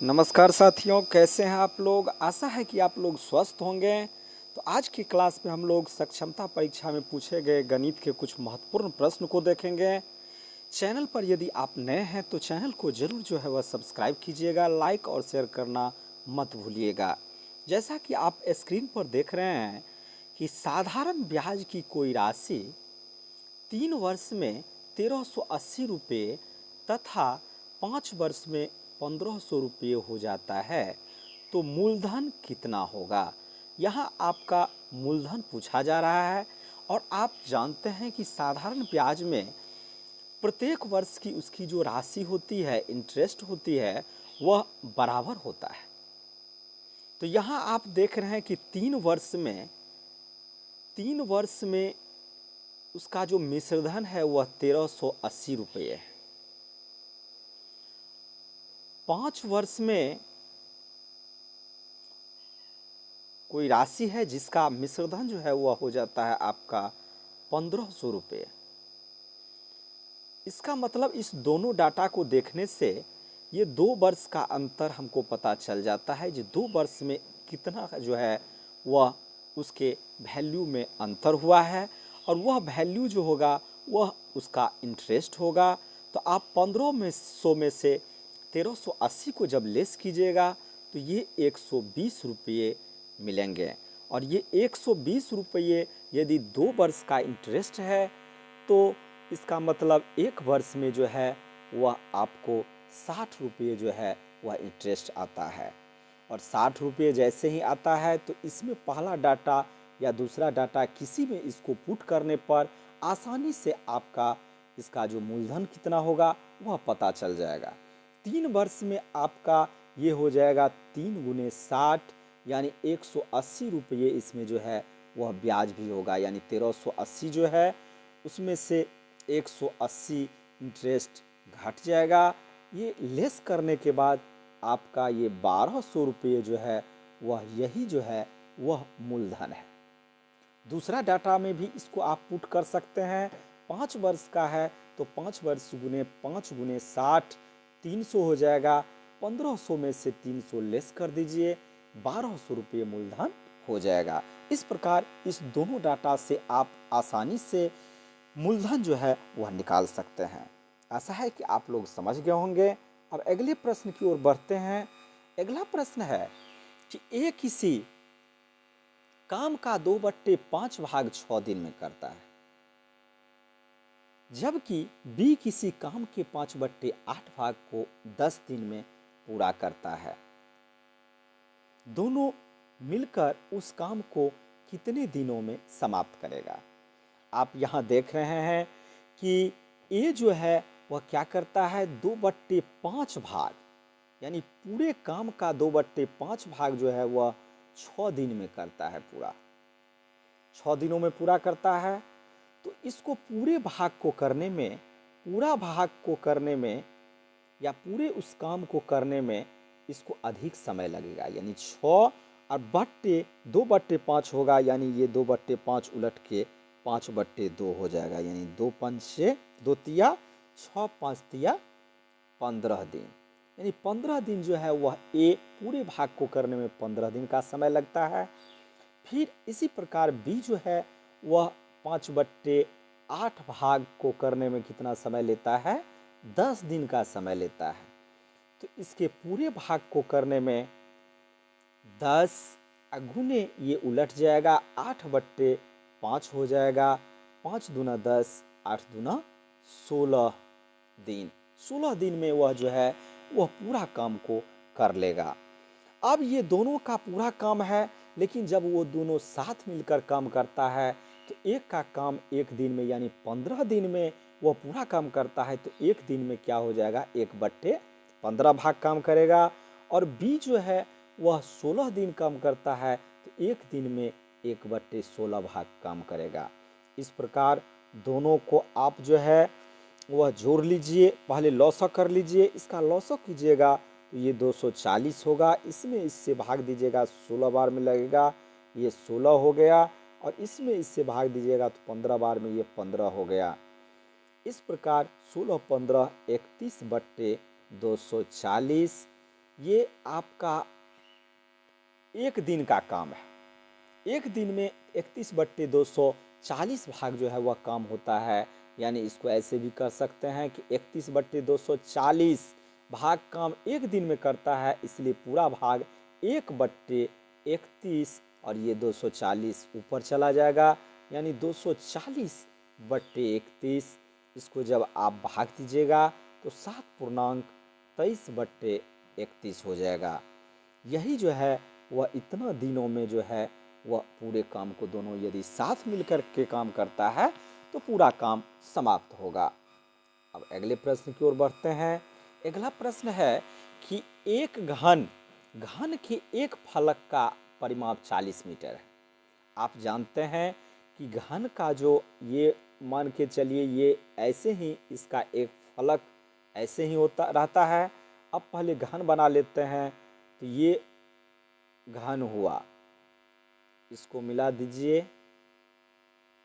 नमस्कार साथियों, कैसे हैं आप लोग। आशा है कि आप लोग स्वस्थ होंगे। तो आज की क्लास में हम लोग सक्षमता परीक्षा में पूछे गए गणित के कुछ महत्वपूर्ण प्रश्न को देखेंगे। चैनल पर यदि आप नए हैं तो चैनल को जरूर जो है वह सब्सक्राइब कीजिएगा, लाइक और शेयर करना मत भूलिएगा। जैसा कि आप स्क्रीन पर देख रहे हैं कि साधारण ब्याज की कोई राशि 3 वर्ष में 1380 रुपये तथा 5 वर्ष में 1500 रुपये हो जाता है, तो मूलधन कितना होगा। यहाँ आपका मूलधन पूछा जा रहा है और आप जानते हैं कि साधारण ब्याज में प्रत्येक वर्ष की उसकी जो राशि होती है, इंटरेस्ट होती है, वह बराबर होता है। तो यहाँ आप देख रहे हैं कि 3 वर्ष में उसका जो मिश्रधन है वह 1380 रुपये है। 5 वर्ष में कोई राशि है जिसका मिश्रधन जो है वह हो जाता है आपका 1500 रुपये। इसका मतलब इस दोनों डाटा को देखने से ये 2 वर्ष का अंतर हमको पता चल जाता है। जो 2 वर्ष में कितना जो है वह उसके वैल्यू में अंतर हुआ है और वह वैल्यू जो होगा वह उसका इंटरेस्ट होगा। तो आप 1500 में से 1380 को जब लेस कीजिएगा तो ये 120 रुपये मिलेंगे। और ये 120 रुपये यदि 2 वर्ष का इंटरेस्ट है तो इसका मतलब 1 वर्ष में जो है वह आपको 60 रुपये जो है वह इंटरेस्ट आता है। और 60 रुपये जैसे ही आता है तो इसमें पहला डाटा या दूसरा डाटा किसी में इसको पुट करने पर आसानी से आपका इसका जो मूलधन कितना होगा वह पता चल जाएगा। 3 वर्ष में आपका ये हो जाएगा 3 × 60 यानी 180 रुपये इसमें जो है वह ब्याज भी होगा। यानी 1380 जो है उसमें से 180 इंटरेस्ट घट जाएगा। ये लेस करने के बाद आपका ये 1200 रुपये जो है वह यही जो है वह मूलधन है। दूसरा डाटा में भी इसको आप पुट कर सकते हैं। 5 वर्ष का है तो 5 वर्ष गुने 5 × 60 300 हो जाएगा। 1500 में से 300 लेस कर दीजिए, 1200 रुपये मूलधन हो जाएगा। इस प्रकार इस दोनों डाटा से आप आसानी से मूलधन जो है वह निकाल सकते हैं। आशा है कि आप लोग समझ गए होंगे। अब अगले प्रश्न की ओर बढ़ते हैं। अगला प्रश्न है कि ए किसी काम का 2/5 भाग 6 दिन में करता है, जबकि बी किसी काम के 5/8 भाग को 10 दिन में पूरा करता है। दोनों मिलकर उस काम को कितने दिनों में समाप्त करेगा। आप यहाँ देख रहे हैं कि ए जो है वह क्या करता है, 2/5 भाग यानी पूरे काम का 2/5 भाग जो है वह 6 दिन में करता है। पूरा 6 दिनों में पूरा करता है। तो इसको पूरे भाग को करने में, पूरा भाग को करने में या पूरे उस काम को करने में इसको अधिक समय लगेगा। यानी 6 और बट्टे 2/5 होगा, यानी ये 2/5 उलट के 5/2 हो जाएगा। यानी 2 × 5 = 2 × 6 = 5 × 15 दिन। यानी 15 दिन जो है वह ए पूरे भाग को करने में 15 दिन का समय लगता है। फिर इसी प्रकार बी जो है वह 5/8 भाग को करने में कितना समय लेता है, 10 दिन का समय लेता है। तो इसके पूरे भाग को करने में 10 गुने ये उलट जाएगा, 8/5 हो जाएगा। 5 दूना 10, 8 दूना 16 दिन। 16 दिन में वह जो है वह पूरा काम को कर लेगा। अब ये दोनों का पूरा काम है, लेकिन जब वो दोनों साथ मिलकर काम करता है तो एक का काम एक दिन में यानी 15 दिन में वह पूरा काम करता है। तो एक दिन में क्या हो जाएगा, 1/15 भाग काम करेगा। और बी जो है वह 16 दिन काम करता है तो एक दिन में 1/16 भाग काम करेगा। इस प्रकार दोनों को आप जो है वह जोड़ लीजिए। पहले लौसक कर लीजिए। इसका लौसक कीजिएगा तो ये 240 होगा। इसमें इससे भाग दीजिएगा, 16 बार में लगेगा, ये 16 हो गया। और इसमें इससे भाग दीजिएगा तो 15 बार में ये 15 हो गया। इस प्रकार 16 × 15 = 31/240 ये आपका एक दिन का काम है। एक दिन में 31/240 भाग जो है वह काम होता है। यानी इसको ऐसे भी कर सकते हैं कि 31/240 भाग काम एक दिन में करता है, इसलिए पूरा भाग 1/31 और ये 240 ऊपर चला जाएगा, यानी 240/31। इसको जब आप भाग दीजिएगा तो 7.23/31 हो जाएगा। यही जो है वह इतना दिनों में जो है वह पूरे काम को दोनों यदि साथ मिलकर के काम करता है तो पूरा काम समाप्त होगा। अब अगले प्रश्न की ओर बढ़ते हैं। अगला प्रश्न है कि एक घन घन के एक फलक का परिमाप 40 मीटर है। आप जानते हैं कि घन का जो ये मान के चलिए ये ऐसे ही इसका एक फलक ऐसे ही होता रहता है। अब पहले घन बना लेते हैं, तो ये घन हुआ, इसको मिला दीजिए,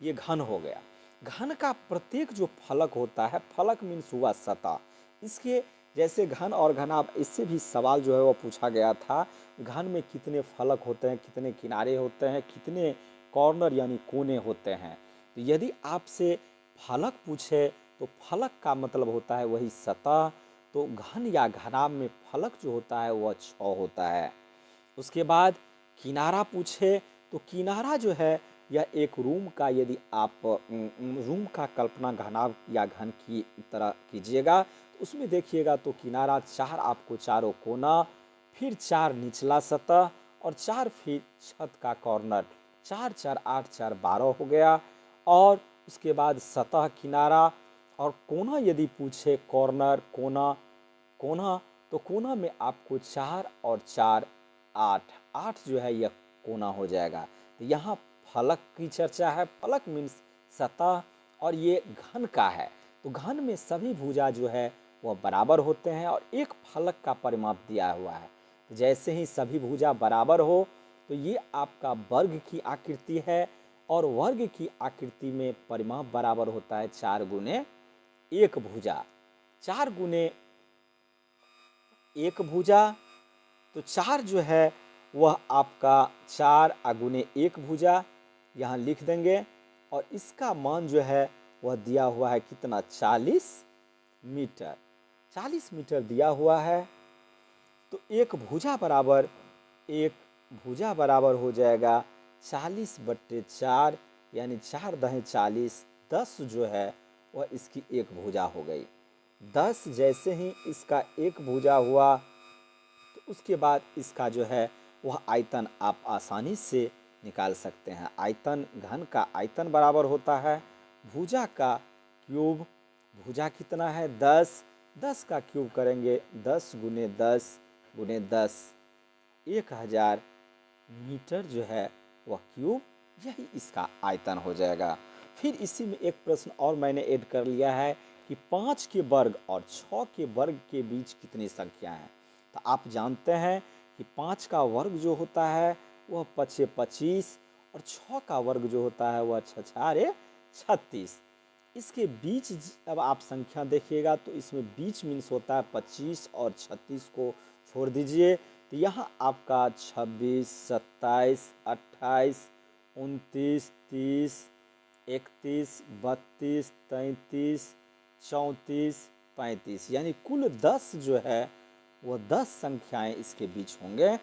ये घन हो गया। घन का प्रत्येक जो फलक होता है, फलक मीन्स हुआ सतह, इसके जैसे घन और घनाभ, इससे भी सवाल जो है वो पूछा गया था, घन में कितने फलक होते हैं, कितने किनारे होते हैं, कितने कॉर्नर यानी कोने होते हैं। तो यदि आपसे फलक पूछे तो फलक का मतलब होता है वही सतह। तो घन या घनाभ में फलक जो होता है वह 6 होता है। उसके बाद किनारा पूछे तो किनारा जो है यह एक रूम का, यदि आप रूम का कल्पना घनाभ या घन की तरह कीजिएगा तो उसमें देखिएगा तो किनारा 4 आपको चारों कोना, फिर 4 निचला सतह और 4 फिर छत का कॉर्नर, 4 4 8 4 12 हो गया। और उसके बाद सतह किनारा और कोना यदि पूछे कॉर्नर कोना कोना, तो कोना में आपको 4 और 4 8 जो है यह कोना हो जाएगा। तो यहाँ फलक की चर्चा है। फलक मीन्स सतह और ये घन का है। तो घन में सभी भुजा जो है वह बराबर होते हैं और एक फलक का परिमाप दिया हुआ है। तो जैसे ही सभी भुजा बराबर हो तो ये आपका वर्ग की आकृति है और वर्ग की आकृति में परिमाप बराबर होता है 4 गुने 1 भुजा। 4 गुने 1 भुजा, तो 4 जो है वह आपका 4 गुने 1 भुजा यहाँ लिख देंगे और इसका मान जो है वह दिया हुआ है कितना, 40 मीटर। 40 मीटर दिया हुआ है। तो एक भुजा बराबर हो जाएगा 40/4, यानी 4 दहें 40, 10 जो है वह इसकी एक भुजा हो गई। 10 जैसे ही इसका एक भुजा हुआ तो उसके बाद इसका जो है वह आयतन आप आसानी से निकाल सकते हैं। आयतन, घन का आयतन बराबर होता है भुजा का क्यूब। भुजा कितना है, 10, 10 का क्यूब करेंगे 10 गुने 10 गुने 10, 1000 मीटर जो है वह क्यूब, यही इसका आयतन हो जाएगा। फिर इसी में एक प्रश्न और मैंने ऐड कर लिया है कि 5 के वर्ग और 6 के वर्ग के बीच कितनी संख्या है। तो आप जानते हैं कि 5 का वर्ग जो होता है वह 5 25 और 6 का वर्ग जो होता है वह 6 4 36। इसके बीच अब आप संख्या देखिएगा तो इसमें बीच मीन्स होता है 25 और 36 को छोड़ दीजिए, तो यहाँ आपका 26 27 28 29 30 31 32 33 34 35, यानी कुल 10 जो है वह 10 संख्याएं इसके बीच होंगे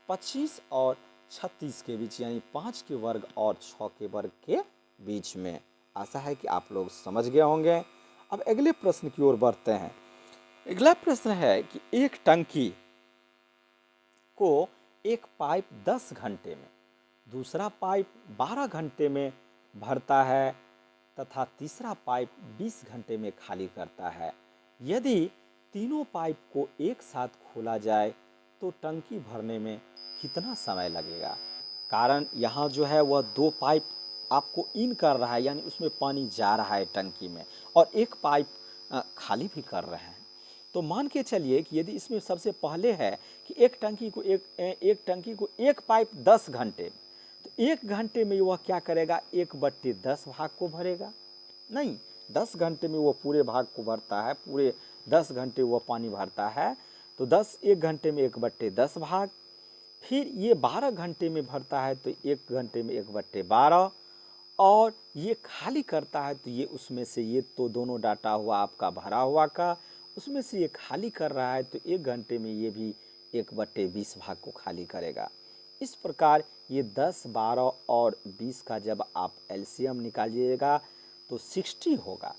25 और 36 के बीच, यानी 5 के वर्ग और 6 के वर्ग के बीच में। आशा है कि आप लोग समझ गए होंगे। अब अगले प्रश्न की ओर बढ़ते हैं। अगला प्रश्न है कि एक टंकी को एक पाइप 10 घंटे में, दूसरा पाइप 12 घंटे में भरता है तथा तीसरा पाइप 20 घंटे में खाली करता है। यदि तीनों पाइप को एक साथ खोला जाए तो टंकी भरने में कितना समय लगेगा। कारण यहाँ जो है वह 2 पाइप आपको इन कर रहा है, यानी उसमें पानी जा रहा है टंकी में, और एक पाइप खाली भी कर रहे हैं। तो मान के चलिए कि यदि इसमें सबसे पहले है कि एक टंकी को एक पाइप 10 घंटे, तो 1 घंटे में वह क्या करेगा, 1/10 भाग को भरेगा। नहीं, 10 घंटे में वो पूरे भाग को भरता है, पूरे 10 घंटे वह पानी भरता है। तो 10 1 घंटे में 1/10 भाग। फिर ये 12 घंटे में भरता है तो 1 घंटे में 1/12, और ये खाली करता है तो ये उसमें से, ये तो दोनों डाटा हुआ आपका भरा हुआ का, उसमें से ये खाली कर रहा है तो 1 घंटे में ये भी 1/20 भाग को खाली करेगा। इस प्रकार ये 10, 12 और 20 का जब आप एलसीएम निकालिएगा तो 60 होगा।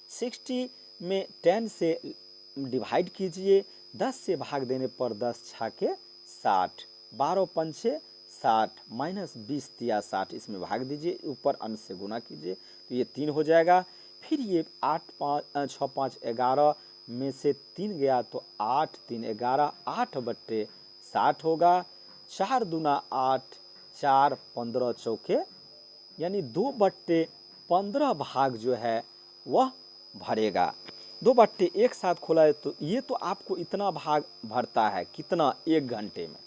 60 में 10 से डिवाइड कीजिए, 10 से भाग देने पर 10 छाके 60, 12 पंचे 60 माइनस 20 दिया 60, इसमें भाग दीजिए, ऊपर अंश से गुना कीजिए तो ये 3 हो जाएगा। फिर ये 8 5 6 5 11 में से 3 गया तो 8 3 11, 8/60 होगा। 4 दूना 8, 4 15 चौके, यानी 2/15 भाग जो है वह भरेगा। 2/, एक साथ खोला है तो ये तो आपको इतना भाग भरता है, कितना, 1 घंटे में,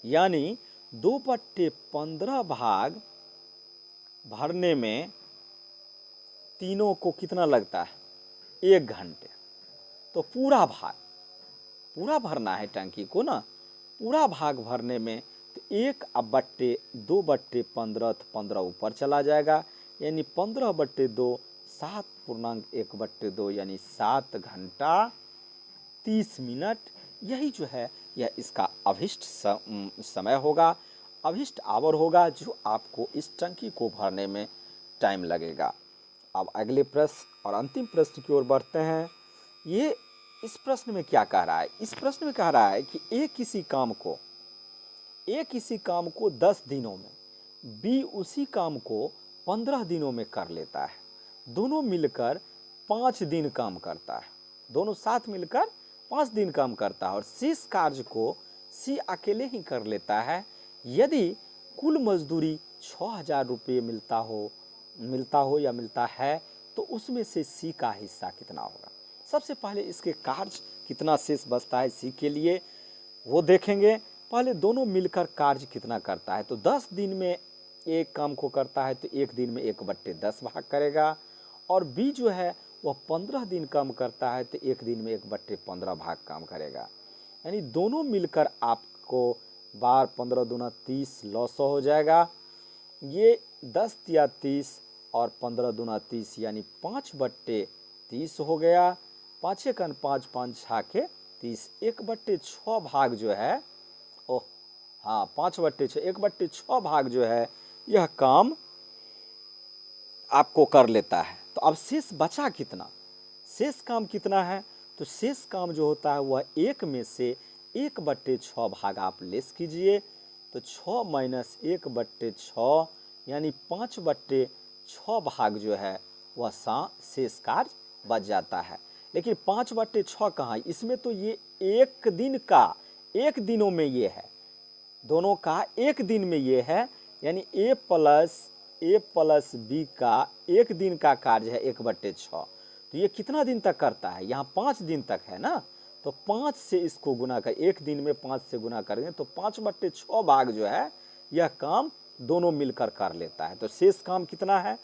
यानी 2/15 भाग भरने में तीनों को कितना लगता है, 1 घंटे। तो पूरा भाग, पूरा भरना है टंकी को ना, पूरा भाग भरने में तो 1/2/15, 15 ऊपर चला जाएगा, यानी 15/2, 7.1/2, यानी 7 घंटा 30 मिनट। यही जो है यह इसका अभिष्ट समय होगा, अभिष्ट आवर होगा, जो आपको इस टंकी को भरने में टाइम लगेगा। अब अगले प्रश्न और अंतिम प्रश्न की ओर बढ़ते हैं। ये इस प्रश्न में क्या कह रहा है? इस प्रश्न में कह रहा है कि ए किसी काम को 10 दिनों में, बी उसी काम को 15 दिनों में कर लेता है। दोनों मिलकर 5 दिन काम करता है, दोनों साथ मिलकर 5 दिन काम करता है, और शेष कार्य को सी अकेले ही कर लेता है। यदि कुल मजदूरी 6,000 रुपये मिलता है तो उसमें से सी का हिस्सा कितना होगा? सबसे पहले इसके कार्य कितना शेष बचता है सी के लिए वो देखेंगे। पहले दोनों मिलकर कार्य कितना करता है, तो 10 दिन में एक काम को करता है तो 1 दिन में 1/10 भाग करेगा, और बी जो है वह 15 दिन काम करता है तो 1 दिन में 1/15 भाग काम करेगा। यानी दोनों मिलकर आपको 12 15 दूना 30, 900 हो जाएगा। ये 10 या 30 और 15 दूना 30, यानी 5/30 हो गया। 5 एकन 5, 5 छाके 30, 1/6 भाग जो है, ओह हाँ 5/6, 1/6 भाग जो है यह काम आपको कर लेता है। तो अब शेष बचा कितना, शेष काम कितना है? तो शेष काम जो होता है वह 1 में से 1/6 भाग आप लेस कीजिए, तो 6 माइनस 1/6, यानी 5/6 भाग जो है वह शेष कार्य बच जाता है। लेकिन 5/6 कहाँ, इसमें तो ये 1 दिन का, 1 दिनों में ये है, दोनों का 1 दिन में ये है, यानी ए प्लस बी का 1 दिन का कार्य है 1/6। तो ये कितना दिन तक करता है? यहाँ 5 दिन तक है ना, तो 5 से इसको गुना कर, 1 दिन में 5 से गुना करेंगे तो 5/6 भाग जो है यह काम दोनों मिलकर कर लेता है। तो शेष काम कितना है?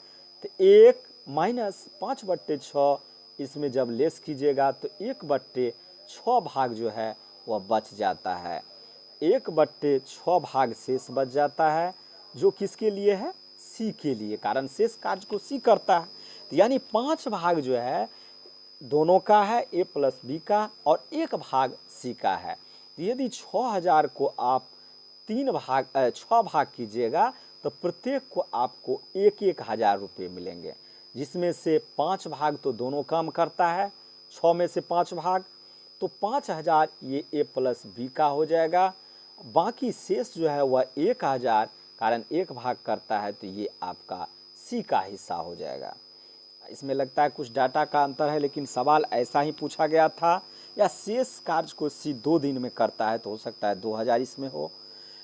तो 1 माइनस 5/6, इसमें जब लेस कीजिएगा तो 1/6 भाग जो है वह बच जाता है। 1/6 भाग शेष बच जाता है, जो किसके लिए है? सी के लिए, कारण शेष कार्य को सी करता है। तो यानी 5 भाग जो है दोनों का है, ए प्लस बी का, और 1 भाग सी का है। तो यदि 6,000 को आप 6 भाग कीजिएगा तो प्रत्येक को आपको 1,000 रुपये मिलेंगे, जिसमें से 5 भाग तो दोनों काम करता है, 6 में से 5 भाग, तो 5,000 ये ए प्लस बी का हो जाएगा। बाकी शेष जो है वह 1,000, कारण 1 भाग करता है तो ये आपका सी का हिस्सा हो जाएगा। इसमें लगता है कुछ डाटा का अंतर है, लेकिन सवाल ऐसा ही पूछा गया था। या शेष कार्य को सी 2 दिन में करता है तो हो सकता है 2,000 इसमें हो,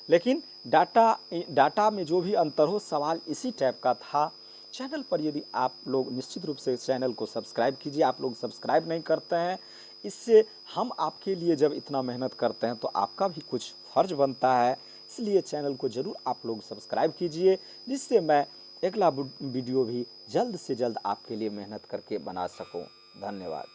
लेकिन डाटा में जो भी अंतर हो, सवाल इसी टाइप का था। चैनल पर यदि आप लोग निश्चित रूप से चैनल को सब्सक्राइब कीजिए, आप लोग सब्सक्राइब नहीं करते हैं, इससे हम आपके लिए जब इतना मेहनत करते हैं तो आपका भी कुछ फर्ज बनता है, इसलिए चैनल को ज़रूर आप लोग सब्सक्राइब कीजिए, जिससे मैं अगला वीडियो भी जल्द से जल्द आपके लिए मेहनत करके बना सकूं। धन्यवाद।